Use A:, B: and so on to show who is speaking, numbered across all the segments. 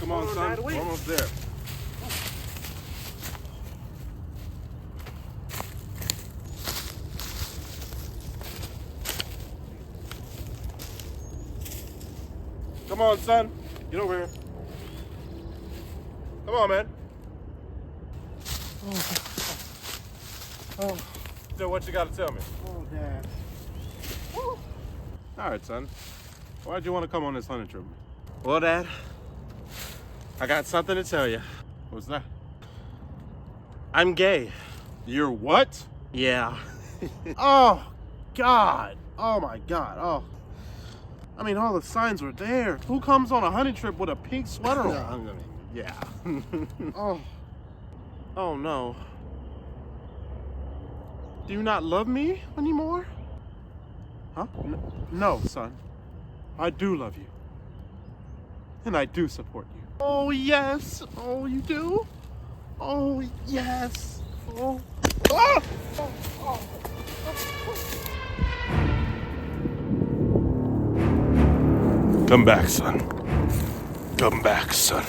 A: Come on, son. We're almost there. Come on, son. Get over here. Come on, man. Oh. So what you got to tell me?
B: Oh, Dad.
A: All right, son. Why'd you want to come on this hunting trip? Well, Dad, I got something to tell you. What's that? I'm gay. You're what?
B: Yeah. Oh, God. Oh, my God. Oh. I mean, all the signs were there. Who comes on a hunting trip with a pink sweater on?
A: Yeah.
B: Oh. Oh, no. Do you not love me anymore? Huh? No, son. I do love you. And I do support you. Oh, yes. Oh, you do? Oh, yes. Oh. Ah! Oh, oh.
A: Come back, son. Come back, son.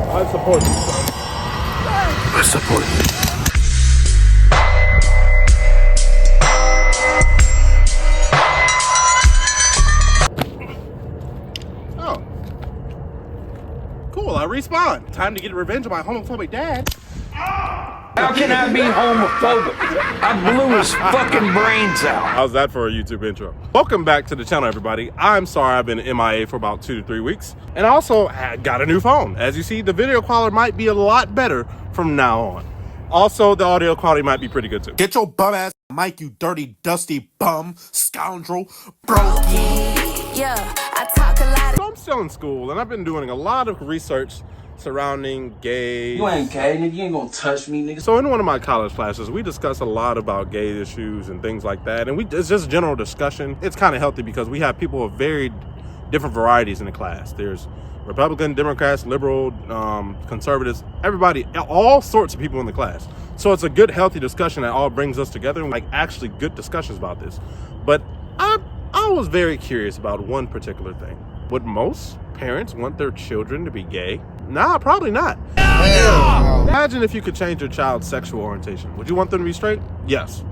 A: I support you, son. I support you.
B: Oh. Cool, I respawn. Time to get revenge on my homophobic dad.
C: How can I be homophobic? I blew his fucking brains out.
A: How's that for a YouTube intro? Welcome back to the channel, everybody. I'm sorry I've been MIA for about 2 to 3 weeks. And I also got a new phone. As you see, the video quality might be a lot better from now on. Also, the audio quality might be pretty good too.
B: Get your bum ass mic, you dirty, dusty bum, scoundrel, brokey.
D: Yeah, I talk a lot.
A: So I'm still in school, and I've been doing a lot of research surrounding gays.
C: You ain't gay, nigga. You ain't gonna touch me, nigga.
A: So in one of my college classes, we discuss a lot about gay issues and things like that. And it's just general discussion. It's kind of healthy because we have people of very different varieties in the class. There's Republican, Democrats, liberal, conservatives, everybody, all sorts of people in the class. So it's a good, healthy discussion that all brings us together, and like actually good discussions about this. But I was very curious about one particular thing. Would most parents want their children to be gay? Nah, probably not. Imagine if you could change your child's sexual orientation. Would you want them to be straight? Yes.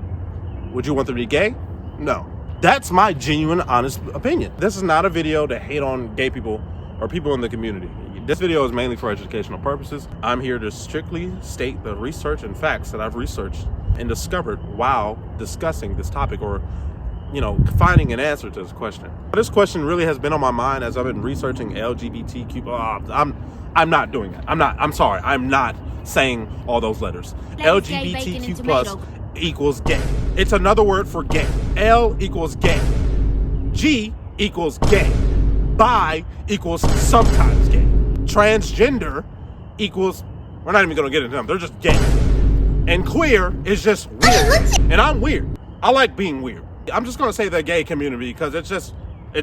A: Would you want them to be gay? No. That's my genuine, honest opinion. This is not a video to hate on gay people or people in the community. This video is mainly for educational purposes. I'm here to strictly state the research and facts that I've researched and discovered while discussing this topic, or finding an answer to this question. This question really has been on my mind as I've been researching LGBTQ. I'm not doing that. I'm sorry. I'm not saying all those letters. LGBTQ plus equals gay. It's another word for gay. L equals gay. G equals gay. Bi equals sometimes gay. Transgender equals, we're not even gonna get into them. They're just gay. And queer is just weird. And I'm weird. I like being weird. I'm just gonna say the gay community because it's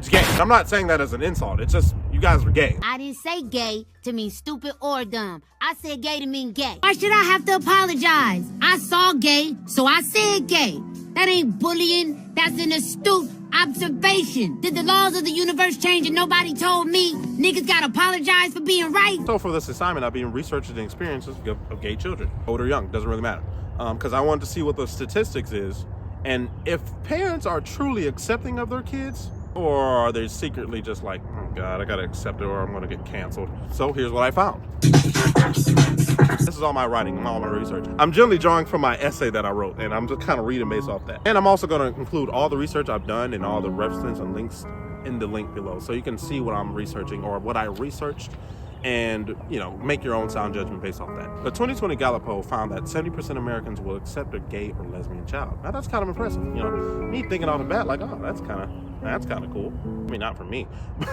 A: gay. I'm not saying that as an insult. It's just, you guys are gay.
E: I didn't say gay to mean stupid or dumb. I said gay to mean gay. Why should I have to apologize? I saw gay, so I said gay. That ain't bullying. That's an astute observation. Did the laws of the universe change and nobody told me? Niggas gotta apologize for being right.
A: So for this assignment, I've been researching the experiences of gay children. Old or young, doesn't really matter. Because I wanted to see what the statistics is. And if parents are truly accepting of their kids, or are they secretly just like, oh God, I gotta accept it or I'm gonna get canceled. So here's what I found. This is all my writing, all my research. I'm generally drawing from my essay that I wrote, and I'm just kind of reading based off that. And I'm also gonna include all the research I've done and all the references and links in the link below, so you can see what I'm researching or what I researched, and make your own sound judgment based off that. The 2020 Gallup poll found that 70% of Americans will accept a gay or lesbian child. Now that's kind of impressive. Me thinking off the bat like, oh, that's kind of cool. I mean, not for me.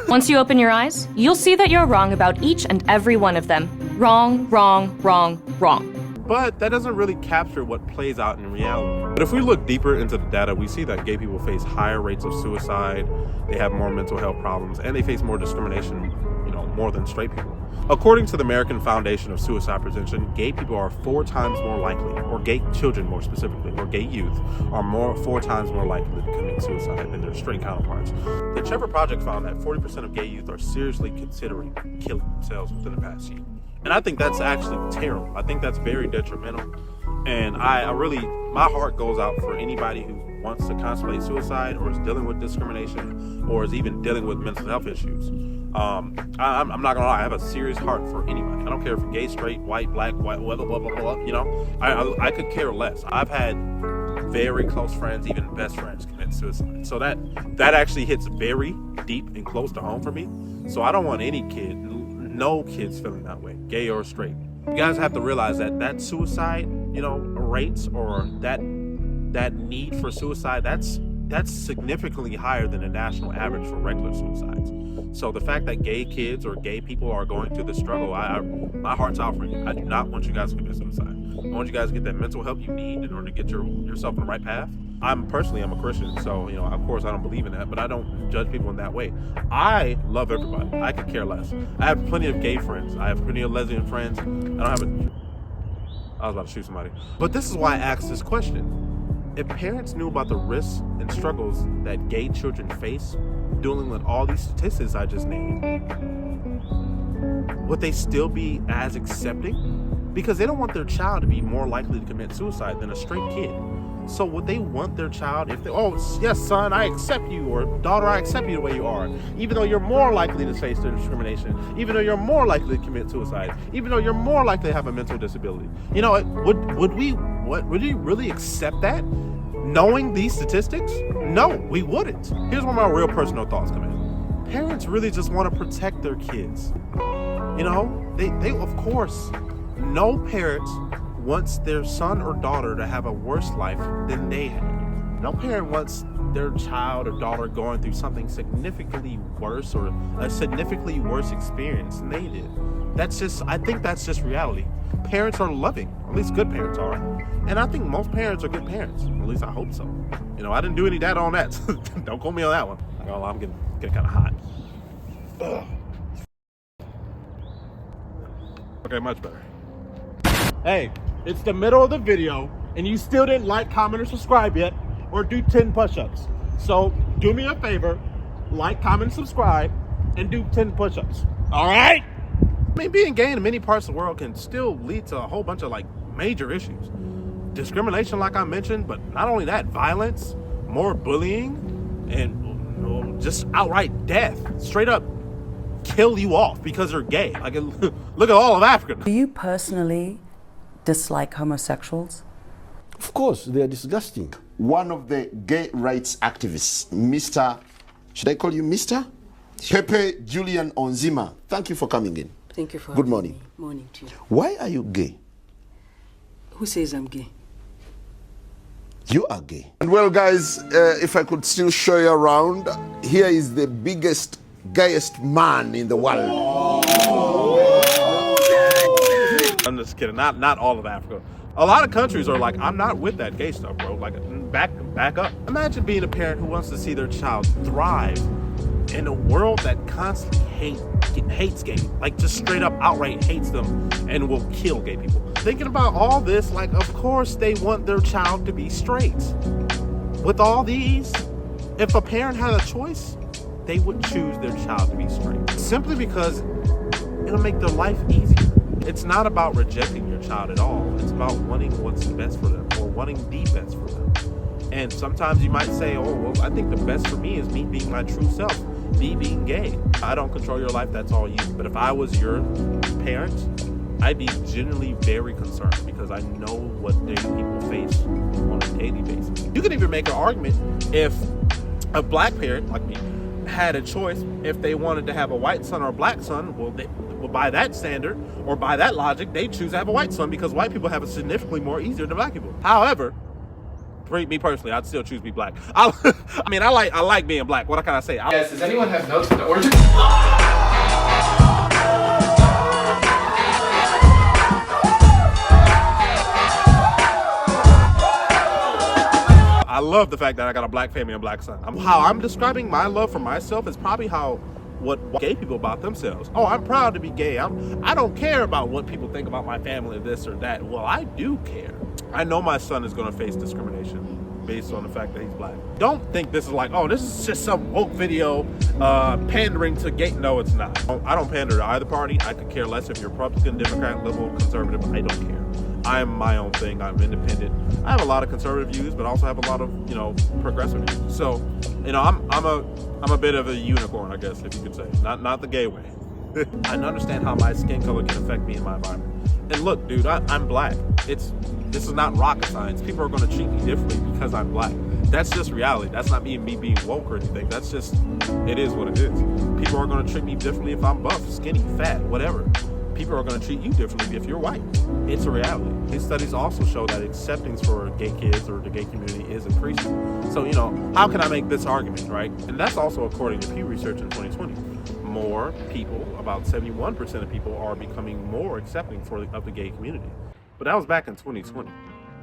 F: Once you open your eyes, you'll see that you're wrong about each and every one of them. Wrong, wrong, wrong, wrong.
A: But that doesn't really capture what plays out in reality. But if we look deeper into the data, we see that gay people face higher rates of suicide, they have more mental health problems, and they face more discrimination, more than straight people. According to the American Foundation of Suicide Prevention, gay people are 4 times more likely, or gay children more specifically, or gay youth, are 4 times more likely to commit suicide than their straight counterparts. The Trevor Project found that 40% of gay youth are seriously considering killing themselves within the past year. And I think that's actually terrible. I think that's very detrimental. And I really, my heart goes out for anybody who wants to contemplate suicide or is dealing with discrimination or is even dealing with mental health issues. I'm not gonna lie, I have a serious heart for anybody. I don't care if you're gay, straight, white, black, white, blah, blah, blah, blah, you know? I could care less. I've had very close friends, even best friends, commit suicide. So that actually hits very deep and close to home for me. So I don't want any kid, no kids feeling that way, gay or straight. You guys have to realize that suicide, rates or that need for suicide, that's significantly higher than the national average for regular suicides. So the fact that gay kids or gay people are going through the struggle, my heart's out for you. I do not want you guys to commit suicide. I want you guys to get that mental help you need in order to get yourself on the right path. I'm a Christian, so of course I don't believe in that, but I don't judge people in that way. I love everybody. I could care less. I have plenty of gay friends. I have plenty of lesbian friends. I was about to shoot somebody. But this is why I asked this question. If parents knew about the risks and struggles that gay children face dealing with all these statistics I just named, would they still be as accepting? Because they don't want their child to be more likely to commit suicide than a straight kid. So would they want their child, if they, oh yes son, I accept you, or daughter, I accept you the way you are, even though you're more likely to face discrimination, even though you're more likely to commit suicide, even though you're more likely to have a mental disability. Would we really accept that? Knowing these statistics? No, we wouldn't. Here's where my real personal thoughts come in. Parents really just want to protect their kids. They of course, no parent wants their son or daughter to have a worse life than they had. No parent wants their child or daughter going through something significantly worse or a significantly worse experience than they did. I think that's just reality. Parents are loving, at least good parents are. And I think most parents are good parents. At least I hope so. I didn't do any data on that. Don't quote me on that one. I'm getting kind of hot. Ugh. Okay, much better. Hey, it's the middle of the video, and you still didn't like, comment, or subscribe yet, or do 10 push-ups. So do me a favor, like, comment, subscribe, and do 10 push-ups. All right? Being gay in many parts of the world can still lead to a whole bunch of major issues. Discrimination, like I mentioned, but not only that, violence, more bullying, and just outright death. Straight up kill you off because you're gay. Look at all of Africa.
D: Do you personally dislike homosexuals?
G: Of course, they are disgusting.
H: One of the gay rights activists, Mr. Should I call you Mr? Pepe Julian Onzima. Thank you for coming in.
D: Thank you for
H: Good morning.
D: Morning to you.
H: Why are you gay?
D: Who says I'm gay?
H: You are gay. And well, guys, if I could still show you around, here is the biggest, gayest man in the world.
A: I'm just kidding. Not all of Africa. A lot of countries are like, I'm not with that gay stuff, bro. Back up. Imagine being a parent who wants to see their child thrive in a world that constantly hates gay, just straight up outright hates them and will kill gay people. Thinking about all this, of course they want their child to be straight. With all these, if a parent had a choice, they would choose their child to be straight. Simply because it'll make their life easier. It's not about rejecting your child at all. It's about wanting what's best for them or wanting the best for them. And sometimes you might say, oh, well, I think the best for me is me being my true self, me being gay. I don't control your life, that's all you. But if I was your parent, I'd be genuinely very concerned because I know what gay people face on a daily basis. You could even make an argument if a black parent like me had a choice if they wanted to have a white son or a black son. Well, by that standard or by that logic, they choose to have a white son because white people have it significantly more easier than black people. However, me personally, I'd still choose to be black. I like being black. What can I say?
I: Yes, does anyone have notes for the origin?
A: I love the fact that I got a black family and a black son. How I'm describing my love for myself is probably how what gay people about themselves. Oh, I'm proud to be gay. I don't care about what people think about my family, this or that. Well, I do care. I know my son is going to face discrimination based on the fact that he's black. Don't think this is like, oh, this is just some woke video pandering to gay. No, it's not. I don't pander to either party. I could care less if you're Republican, Democrat, liberal, conservative. I don't care. I'm my own thing. I'm independent. I have a lot of conservative views, but I also have a lot of, progressive views. So, I'm a bit of a unicorn, I guess, if you could say. Not the gay way. I understand how my skin color can affect me in my environment. And look, dude, I'm black. This is not rocket science. People are going to treat me differently because I'm black. That's just reality. That's not me being woke or anything. That's just, it is what it is. People are going to treat me differently if I'm buff, skinny, fat, whatever. People are going to treat you differently if you're white. It's a reality. These studies also show that acceptance for gay kids or the gay community is increasing. So, how can I make this argument, right? And that's also according to Pew Research in 2020. More people, about 71% of people, are becoming more accepting of the gay community. But that was back in 2020.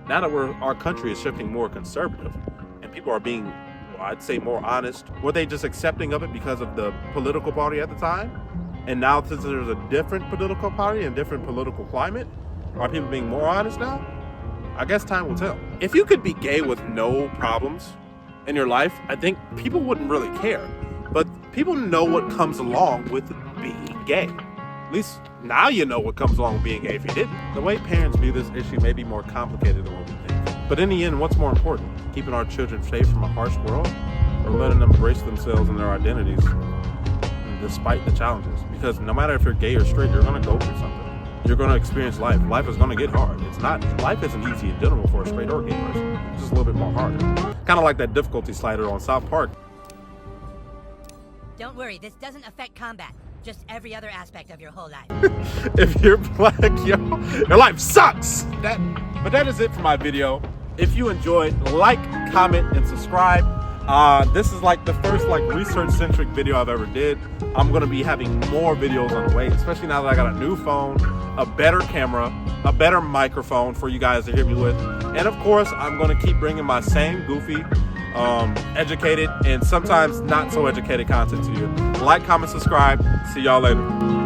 A: Now that our country is shifting more conservative and people are being, I'd say, more honest, were they just accepting of it because of the political party at the time? And now since there's a different political party and different political climate, are people being more honest now? I guess time will tell. If you could be gay with no problems in your life, I think people wouldn't really care. But people know what comes along with being gay. At least now you know what comes along with being gay if you didn't. The way parents view this issue may be more complicated than what we think. But in the end, what's more important? Keeping our children safe from a harsh world, or letting them embrace themselves and their identities despite the challenges? Because no matter if you're gay or straight, you're going to go through something. You're going to experience life. Life is going to get hard. Life isn't easy in general for a straight or gay person. It's just a little bit more harder. Kind of like that difficulty slider on South Park.
J: Don't worry, this doesn't affect combat. Just every other aspect of your whole life.
A: If you're black, your life sucks! But that is it for my video. If you enjoyed, like, comment, and subscribe. This is like the first research-centric video I've ever did. I'm gonna be having more videos on the way, especially now that I got a new phone, a better camera, a better microphone for you guys to hear me with. And of course, I'm gonna keep bringing my same goofy, educated, and sometimes not so educated content to you. Like, comment, subscribe. See y'all later.